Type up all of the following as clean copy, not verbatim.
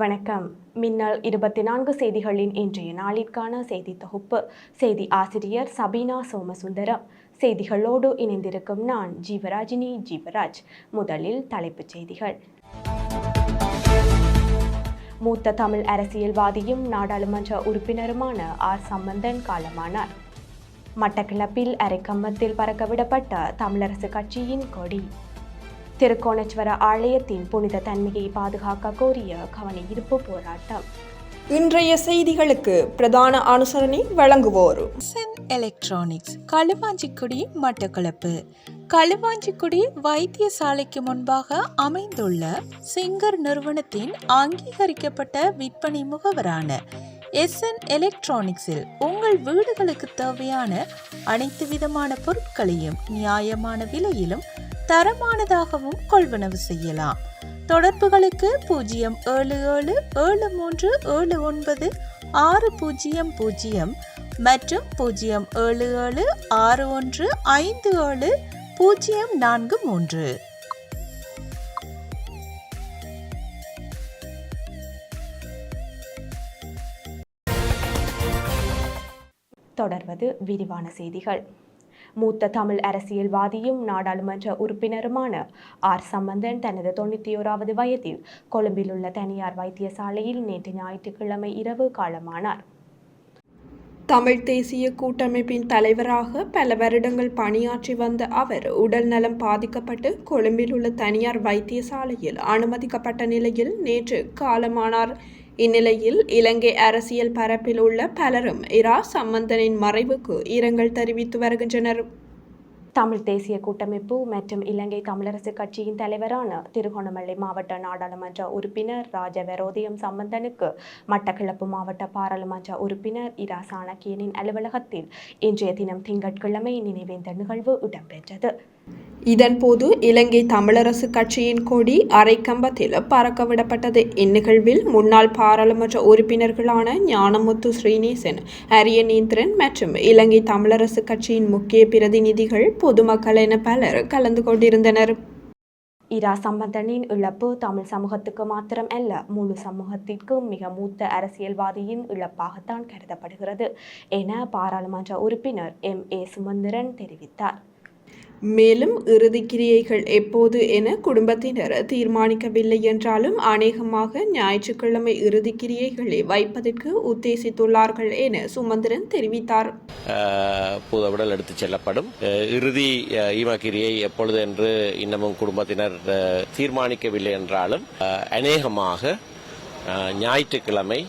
வணக்கம். மின்னல் 24 செய்திகளின் இன்றைய நாளிற்கான செய்தி தொகுப்பு. செய்தி ஆசிரியர் சபீனா சோமசுந்தரம். செய்திகளோடு இணைந்திருக்கும் நான் ஜீவராஜினி ஜீவராஜ். முதலில் தலைப்புச் செய்திகள். மூத்த தமிழ் அரசியல்வாதியும் நாடாளுமன்ற உறுப்பினருமான ஆர் சம்பந்தன் காலமானார். மட்டக்களப்பில் அரைக்கம்பத்தில் பறக்கவிடப்பட்ட தமிழரசு கட்சியின் கொடி. திருக்கோணேஸ்வர ஆலயத்தின் புனித தன்மையை பாதுகாக்க கோரிய கவனஈர்ப்பு போராட்டம். இன்றைய செய்திகளுக்கு பிரதான அனுசரணை வழங்குவோர் எஸ்என் எலக்ட்ரானிக்ஸ், களுவாஞ்சிக்குடி, மட்டக்களப்பு. களுவாஞ்சிக்குடி வைத்தியசாலைக்கு முன்பாக அமைந்துள்ள சிங்கர் நிறுவனத்தின் அங்கீகரிக்கப்பட்ட விற்பனை முகவரான எஸ்என் எலக்ட்ரானிக்ஸில் உங்கள் வீடுகளுக்கு தேவையான அனைத்து விதமான பொருட்களையும் நியாயமான விலையிலும் தரமானதாகவும் கொள்வனவு செய்யலாம். தொடர்புகளுக்கு 07773796000 மற்றும் 07761570043. தொடர்வது விரிவான செய்திகள். மூத்த தமிழ் அரசியல்வாதியும் நாடாளுமன்ற உறுப்பினருமான ஆர் சம்பந்தன் தனது 91வது வயதில் கொழும்பில் உள்ள தனியார் வைத்தியசாலையில் நேற்று ஞாயிற்றுக்கிழமை இரவு காலமானார். தமிழ் தேசிய கூட்டமைப்பின் தலைவராக பல வருடங்கள் பணியாற்றி வந்த அவர் உடல் நலம் பாதிக்கப்பட்டு கொழும்பில் உள்ள தனியார் வைத்தியசாலையில் அனுமதிக்கப்பட்ட நிலையில் நேற்று காலமானார். இந்நிலையில் இலங்கை அரசியல் பரப்பில் உள்ள பலரும் இரா சம்பந்தனின் மறைவுக்கு இரங்கல் தெரிவித்து வருகின்றனர். தமிழ் தேசிய கூட்டமைப்பு மற்றும் இலங்கை தமிழரசு கட்சியின் தலைவரான திருகோணமலை மாவட்ட நாடாளுமன்ற உறுப்பினர் ராஜவரோதயம் சம்பந்தனுக்கு மட்டக்களப்பு மாவட்ட பாராளுமன்ற உறுப்பினர் இரா சாணக்கியனின் அலுவலகத்தில் இன்றைய தினம் திங்கட்கிழமை நினைவேந்த நிகழ்வு இடம்பெற்றது. இதன்போது இலங்கை தமிழரசு கட்சியின் கொடி அரைக்கம்பத்தில் பறக்கவிடப்பட்டது. இந்நிகழ்வில் முன்னாள் பாராளுமன்ற உறுப்பினர்களான ஞானமுத்து ஸ்ரீநேசன், அரியநேந்திரன் மற்றும் இலங்கை தமிழரசு கட்சியின் முக்கிய பிரதிநிதிகள், பொதுமக்கள் என பலர் கலந்து கொண்டிருந்தனர். இரா சம்பந்தனின் இழப்பு தமிழ் சமூகத்துக்கு மாத்திரம் அல்ல, முழு சமூகத்திற்கும் மிக மூத்த அரசியல்வாதியின் இழப்பாகத்தான் கருதப்படுகிறது என பாராளுமன்ற உறுப்பினர் MA சுமந்திரன் தெரிவித்தார். மேலும் இறுதிக்கிரியைகள் எப்போது என குடும்பத்தினர் தீர்மானிக்கவில்லை என்றாலும் அநேகமாக ஞாயிற்றுக்கிழமை இறுதிக்கிரியைகளை வைப்பதற்கு உத்தேசித்துள்ளார்கள் என சுமந்திரன் தெரிவித்தார். பூதவுடல் எடுத்துச் செல்லப்படும். இறுதி ஈமக்கிரியை எப்பொழுது என்று இன்னமும் குடும்பத்தினர் தீர்மானிக்கவில்லை என்றாலும் அநேகமாக ஞாயிற்றுக்கிழமை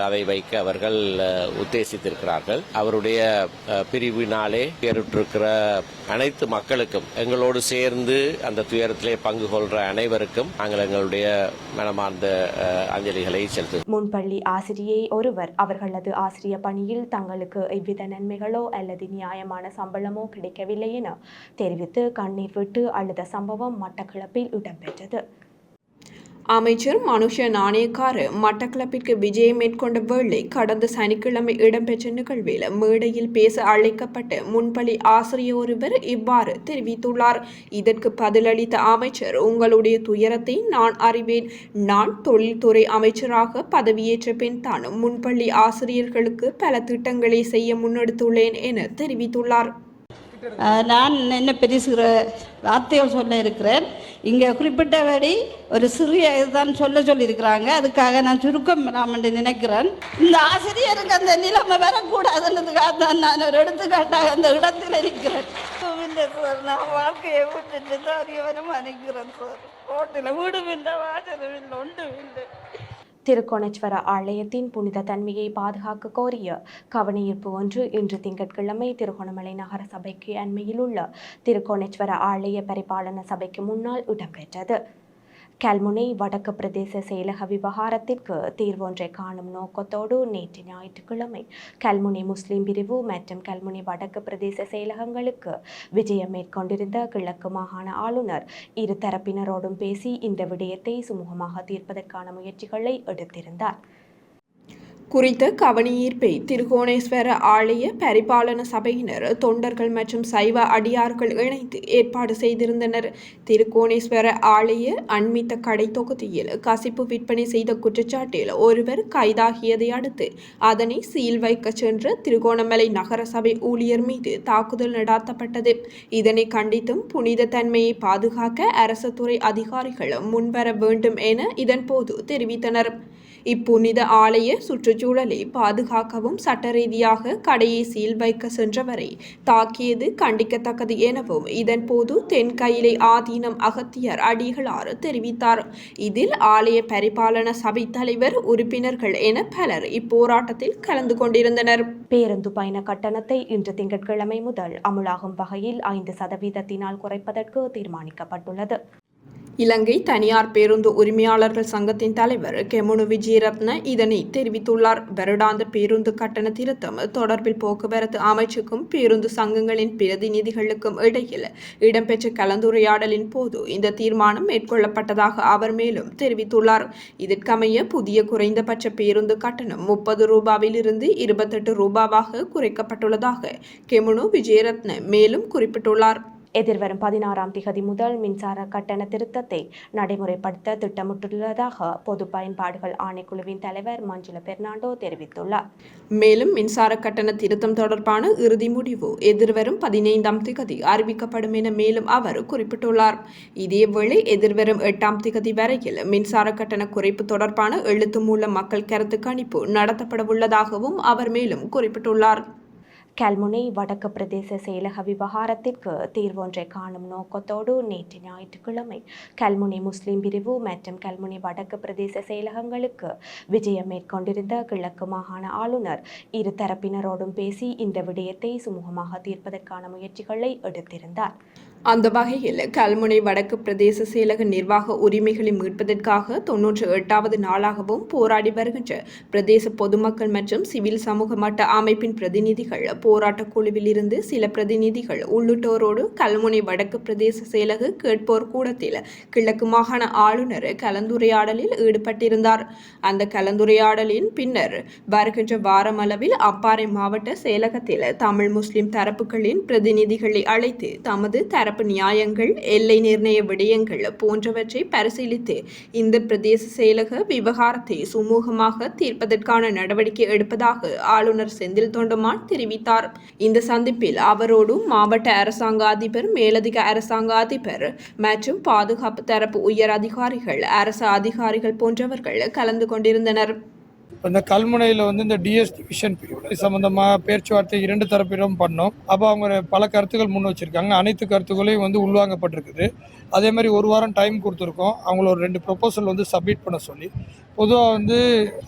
அதை வைக்க அவர்கள் உத்தேசித்திருக்கிறார்கள். அவருடைய பிரிவினாலே துயருற்றிருக்கிற அனைத்து மக்களுக்கும், எங்களோடு சேர்ந்து அந்த துயரத்திலே பங்கு கொள்ற அனைவருக்கும் நாங்கள் எங்களுடைய மனமார்ந்த அஞ்சலிகளை செலுத்துகிறோம். முன்பள்ளி ஆசிரியை ஒருவர் அவர்களது ஆசிரிய பணியில் தங்களுக்கு எவ்வித நன்மைகளோ அல்லது நியாயமான சம்பளமோ கிடைக்கவில்லை என தெரிவித்து கண்ணீர் விட்டு அழுத சம்பவம் மட்டக்களப்பில் இடம்பெற்றது. அமைச்சர் மனுஷ நாணயக்கார மட்டக்களப்பிற்கு விஜயம் மேற்கொண்ட வேளை கடந்த சனிக்கிழமை இடம்பெற்ற நிகழ்வில் மேடையில் பேச அழைக்கப்பட்ட முன்பள்ளி ஆசிரியர் ஒருவர் இவ்வாறு தெரிவித்துள்ளார். இதற்கு பதிலளித்த அமைச்சர், உங்களுடைய துயரத்தை நான் அறிவேன். நான் தொழில்துறை அமைச்சராக பதவியேற்ற பின் தான் முன்பள்ளி ஆசிரியர்களுக்கு பல திட்டங்களை செய்ய முன்னெடுத்துள்ளேன் என தெரிவித்துள்ளார். நான் என்ன பெரிய வார்த்தைகள் சொல்ல இருக்கிறேன். இங்கே குறிப்பிட்டபடி ஒரு சிறிய இதுதான் சொல்லியிருக்கிறாங்க. அதுக்காக நான் சுருக்கம் என்று நினைக்கிறேன். இந்த ஆசிரியருக்கு அந்த நிலைமை வரக்கூடாதுன்றதுக்காக தான் நான் ஒரு எடுத்துக்காட்டாக அந்த இடத்தில் இருக்கிறேன். நான் வாழ்க்கையை விட்டுட்டு தான் நினைக்கிறேன் சார். ரோட்டில் வீடும் இல்லை, வாசலும் இல்லை, ஒன்றும் இல்லை. திருக்கோணேஸ்வர ஆலயத்தின் புனித தன்மையை பாதுகாக்க கோரிய கவனஈர்ப்பு ஒன்று இன்று திங்கட்கிழமை திருகோணமலை நகர சபைக்கு அண்மையில் உள்ள திருக்கோணேஸ்வர ஆலய பரிபாலன சபைக்கு முன்னால் இடம்பெற்றது. கல்முனை வடக்கு பிரதேச செயலக விவகாரத்திற்கு தீர்வொன்றை காணும் நோக்கத்தோடு நேற்று ஞாயிற்றுக்கிழமை கல்முனை முஸ்லிம் பிரிவு மற்றும் கல்முனை வடக்கு பிரதேச செயலகங்களுக்கு விஜயம் மேற்கொண்டிருந்த கிழக்கு மாகாண ஆளுநர் இரு தரப்பினரோடும் பேசி இந்த விடயத்தை சுமூகமாக தீர்ப்பதற்கான முயற்சிகளை எடுத்திருந்தார். குறித்த கவனஈர்ப்பை திருகோணேஸ்வர ஆலய பரிபாலன சபையினர், தொண்டர்கள் மற்றும் சைவ அடியார்கள் இணைந்து ஏற்பாடு செய்திருந்தனர். திருகோணேஸ்வர ஆலய அண்மித்த கடை தொகுதியில் கசிப்பு விற்பனை செய்த குற்றச்சாட்டில் ஒருவர் கைதாகியதை அடுத்து அதனை சீல் வைக்க சென்ற திருகோணமலை நகர சபை ஊழியர் மீது தாக்குதல் நடாத்தப்பட்டது. இதனை கண்டித்தும் புனித தன்மையை பாதுகாக்க அரசு துறை அதிகாரிகள் முன்வர வேண்டும் என இதன்போது தெரிவித்தனர். இப்புனித ஆலய சுற்றுச்சூழலை பாதுகாக்கவும் சட்ட ரீதியாக கடையை சீல் வைக்க சென்றவரை தாக்கியது கண்டிக்கத்தக்கது எனவும் இதன்போது தென்கயிலை ஆதீனம் அகத்தியர் அடிகளார் தெரிவித்தார். இதில் ஆலய பரிபாலன சபை தலைவர், உறுப்பினர்கள் என பலர் இப்போராட்டத்தில் கலந்து கொண்டிருந்தனர். பேருந்து பயண கட்டணத்தை இன்று திங்கட்கிழமை முதல் அமுலாகும் வகையில் 5% குறைப்பதற்கு தீர்மானிக்கப்பட்டுள்ளது. இலங்கை தனியார் பேருந்து உரிமையாளர்கள் சங்கத்தின் தலைவர் கெமுனு விஜயரத்ன இதனை தெரிவித்துள்ளார். வருடாந்த பேருந்து கட்டண திருத்தம் தொடர்பில் போக்குவரத்து அமைச்சுக்கும் பேருந்து சங்கங்களின் பிரதிநிதிகளுக்கும் இடையில் இடம்பெற்ற கலந்துரையாடலின் போது இந்த தீர்மானம் மேற்கொள்ளப்பட்டதாக அவர் மேலும் தெரிவித்துள்ளார். இதற்கமைய புதிய குறைந்தபட்ச பேருந்து கட்டணம் 30 ரூபாவிலிருந்து 28 ரூபாவாக குறைக்கப்பட்டுள்ளதாக கெமுனு விஜயரத்ன மேலும் குறிப்பிட்டுள்ளார். எதிர்வரும் 16ஆம் திகதி முதல் மின்சார கட்டண திருத்தத்தை நடைமுறைப்படுத்த திட்டமிட்டுள்ளதாக பொது பயன்பாடுகள் ஆணைக்குழுவின் தலைவர் மஞ்சுள பெர்னாண்டோ தெரிவித்துள்ளார். மேலும் மின்சார கட்டண திருத்தம் தொடர்பான இறுதி முடிவு எதிர்வரும் 15ஆம் திகதி அறிவிக்கப்படும் என மேலும் அவர் குறிப்பிட்டுள்ளார். இதேவேளை எதிர்வரும் 8ஆம் திகதி வரையில் மின்சார கட்டண குறைப்பு தொடர்பான எழுத்து மூலம் மக்கள் கருத்து கணிப்பு நடத்தப்படவுள்ளதாகவும் அவர் மேலும் குறிப்பிட்டுள்ளார். கல்முனை வடக்கு பிரதேச செயலக விவகாரத்திற்கு தீர்வொன்றை காணும் நோக்கத்தோடு நேற்று ஞாயிற்றுக்கிழமை கல்முனை முஸ்லிம் பிரிவு மற்றும் கல்முனை வடக்கு பிரதேச செயலகங்களுக்கு விஜயம் மேற்கொண்டிருந்த கிழக்கு மாகாண ஆளுநர் இரு தரப்பினரோடும் பேசி இந்த விடயத்தை சுமூகமாக தீர்ப்பதற்கான முயற்சிகளை எடுத்திருந்தார். அந்த வகையில் கல்முனை வடக்கு பிரதேச செயலக நிர்வாக உரிமைகளை மீட்பதற்காக 98வது நாளாகவும் போராடி வருகின்ற பிரதேச பொதுமக்கள் மற்றும் சிவில் சமூக மட்ட அமைப்பின் பிரதிநிதிகள், போராட்டக் குழுவில் இருந்து சில பிரதிநிதிகள் உள்ளிட்டோரோடு கல்முனை வடக்கு பிரதேச செயலக கேட்போர் கூடத்தில் கிழக்கு மாகாண ஆளுநர் கலந்துரையாடலில் ஈடுபட்டிருந்தார். அந்த கலந்துரையாடலின் பின்னர் வருகின்ற வாரமளவில் அம்பாறை மாவட்ட செயலகத்தில் தமிழ் முஸ்லிம் தரப்புகளின் பிரதிநிதிகளை அழைத்து தமது தரப்பு நியாயங்கள், எல்லை நிர்ணய விடயங்கள் போன்றவற்றை பரிசீலித்து இந்த பிரதேச செயலக விவகாரத்தை சுமூகமாக தீர்ப்பதற்கான நடவடிக்கை எடுப்பதாக ஆளுநர் செந்தில் தொண்டமான் தெரிவித்தார். இந்த சந்திப்பில் அவரோடும் மாவட்ட அரசாங்க அதிபர், மேலதிக அரசாங்க அதிபர் மற்றும் பாதுகாப்பு தரப்பு உயர் அதிகாரிகள், அரசு அதிகாரிகள் போன்றவர்கள் கலந்து கொண்டிருந்தனர். இந்த கல்முனையில் இந்த டிஎஸ் டிவிஷன் பிரிவு சம்பந்தமாக பேச்சுவார்த்தை 2 தரப்பிலும் பண்ணோம். அப்போ அவங்க பல கருத்துக்கள் முன் வச்சிருக்காங்க. அனைத்து கருத்துக்களையும் உள்வாங்கப்பட்டிருக்குது. அதே மாதிரி 1 வாரம் டைம் கொடுத்துருக்கோம். அவங்கள ஒரு 2 ப்ரொபோசல் சப்மிட் பண்ண சொல்லி. பொதுவாக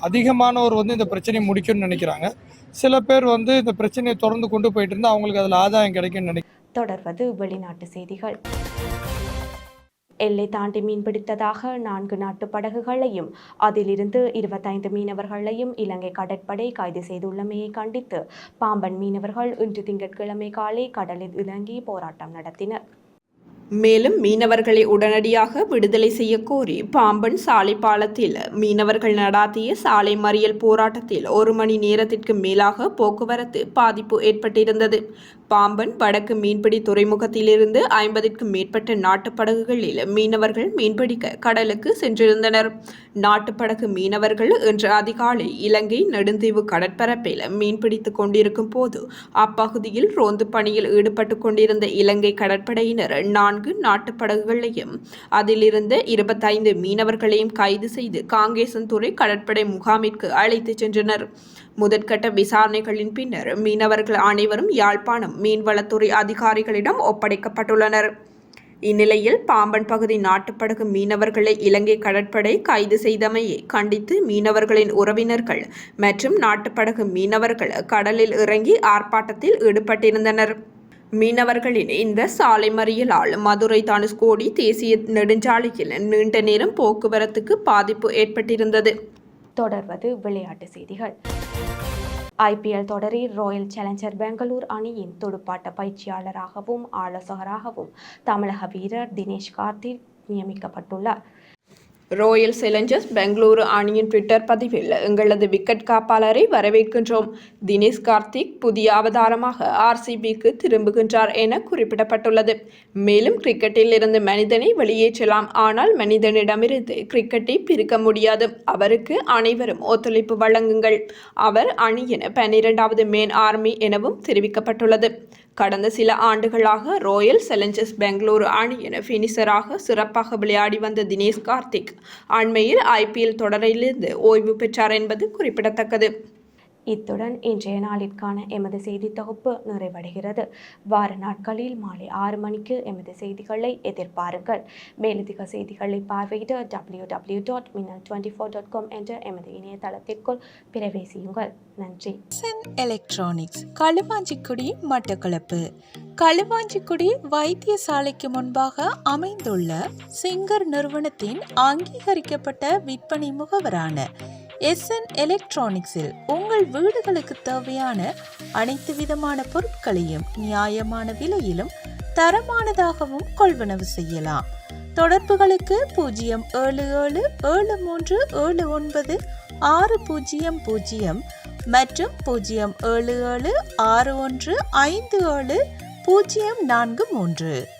அதிகமானவர் இந்த பிரச்சனையை முடிக்கணும்னு நினைக்கிறாங்க. சில பேர் இந்த பிரச்சனையை தொடர்ந்து கொண்டு போயிட்டு இருந்தால் அவங்களுக்கு அதில் ஆதாயம் கிடைக்கும்னு நினைக்கிறேன். தொடர்வது வெளிநாட்டு செய்திகள். எல்லை தாண்டி மீன்பிடித்ததாக 4 நாட்டு படகுகளையும் அதிலிருந்து 25 மீனவர்களையும் இலங்கை கடற்படை கைது செய்துள்ளமையை கண்டித்து பாம்பன் மீனவர்கள் இன்று திங்கட்கிழமை காலை கடலில் இறங்கி போராட்டம் நடத்தினர். மேலும் மீனவர்களை உடனடியாக விடுதலை செய்ய கோரி பாம்பன் சாலை பாலத்தில் மீனவர்கள் நடாத்திய சாலை மறியல் போராட்டத்தில் 1 மணி நேரத்திற்கு மேலாக போக்குவரத்து பாதிப்பு ஏற்பட்டிருந்தது. பாம்பன் வடக்கு மீன்பிடி துறைமுகத்திலிருந்து 50க்கும் மேற்பட்ட நாட்டுப்படகுகளில் மீனவர்கள் மீன்பிடிக்க கடலுக்கு சென்றிருந்தனர். நாட்டுப்படகு மீனவர்கள் இன்று அதிகாலை இலங்கை நெடுந்தீவு கடற்பரப்பில் மீன்பிடித்துக் கொண்டிருக்கும் போது அப்பகுதியில் ரோந்து பணியில் ஈடுபட்டு கொண்டிருந்த இலங்கை கடற்படையினர் 4 நாட்டுப்படகுகளையும் அதிலிருந்த 25 மீனவர்களையும் கைது செய்து காங்கேசன்துறை கடற்படை முகாமிற்கு அழைத்துச் சென்றனர். முதற்கட்ட விசாரணைகளின் பின்னர் மீனவர்கள் அனைவரும் யாழ்ப்பாணம் மீன்வளத்துறை அதிகாரிகளிடம் ஒப்படைக்கப்பட்டுள்ளனர். இந்நிலையில் பாம்பன் பகுதி நாட்டுப்படகு மீனவர்களை இலங்கை கடற்படை கைது செய்தமையை கண்டித்து மீனவர்களின் உறவினர்கள் மற்றும் நாட்டுப்படகு மீனவர்கள் கடலில் இறங்கி ஆர்ப்பாட்டத்தில் ஈடுபட்டிருந்தனர். மீனவர்களின் இந்த சாலை மறியலால் மதுரை தனுஷ்கோடி தேசிய நெடுஞ்சாலையில் நீண்ட நேரம் போக்குவரத்துக்கு பாதிப்பு ஏற்பட்டிருந்தது. தொடர்வது விளையாட்டு செய்திகள். ஐபிஎல் தொடரில் ராயல் சேலஞ்சர் பெங்களூர் அணியின் துடுப்பாட்ட பயிற்சியாளராகவும் ஆலோசகராகவும் தமிழக வீரர் தினேஷ் கார்த்திக் நியமிக்கப்பட்டுள்ளார். ராயல் சேலஞ்சர்ஸ் பெங்களூரு அணியின் ட்விட்டர் பதிவில் எங்களது விக்கெட் காப்பாளரை வரவேற்கின்றோம். தினேஷ் கார்த்திக் புதிய அவதாரமாக ஆர்சிபிக்கு திரும்புகின்றார் என குறிப்பிடப்பட்டுள்ளது. மேலும் கிரிக்கெட்டில் இருந்து மனிதனை வெளியேற்றலாம், ஆனால் மனிதனிடமிருந்து கிரிக்கெட்டை பிரிக்க முடியாது. அவருக்கு அனைவரும் ஒத்துழைப்பு வழங்குங்கள். அவர் அணியின் 12வது மேன் ஆர்மி எனவும் தெரிவிக்கப்பட்டுள்ளது. கடந்த சில ஆண்டுகளாக ராயல் சேலஞ்சர்ஸ் பெங்களூரு அணியின் ஃபினிஷராக சிறப்பாக விளையாடி வந்த தினேஷ் கார்த்திக் அண்மையில் IPL தொடரிலிருந்து ஓய்வு பெற்றார் என்பது குறிப்பிடத்தக்கது. இத்துடன் இன்றைய நாளிற்கான எமது செய்தி தொகுப்பு நிறைவடைகிறது. வார நாட்களில் மாலை 6 மணிக்கு எமது செய்திகளை எதிர்பாருங்கள். மேலதிக செய்திகளை பார்வையிட www.minal24.com என்ற எமது இணையதளத்திற்குள் பிரவேசியுங்கள். நன்றி. எலக்ட்ரானிக்ஸ் களுவாஞ்சிக்குடி மட்டக்களப்பு. களுவாஞ்சிக்குடி வைத்தியசாலைக்கு முன்பாக அமைந்துள்ள சிங்கர் நிறுவனத்தின் அங்கீகரிக்கப்பட்ட விற்பனை முகவரான SN எலக்ட்ரானிக்ஸில் உங்கள் வீடுகளுக்கு தேவையான அனைத்து விதமான பொருட்களையும் நியாயமான விலையிலும் தரமானதாகவும் கொள்வனவு செய்யலாம். தொடர்புகளுக்கு 07773796000 மற்றும் 07761570043.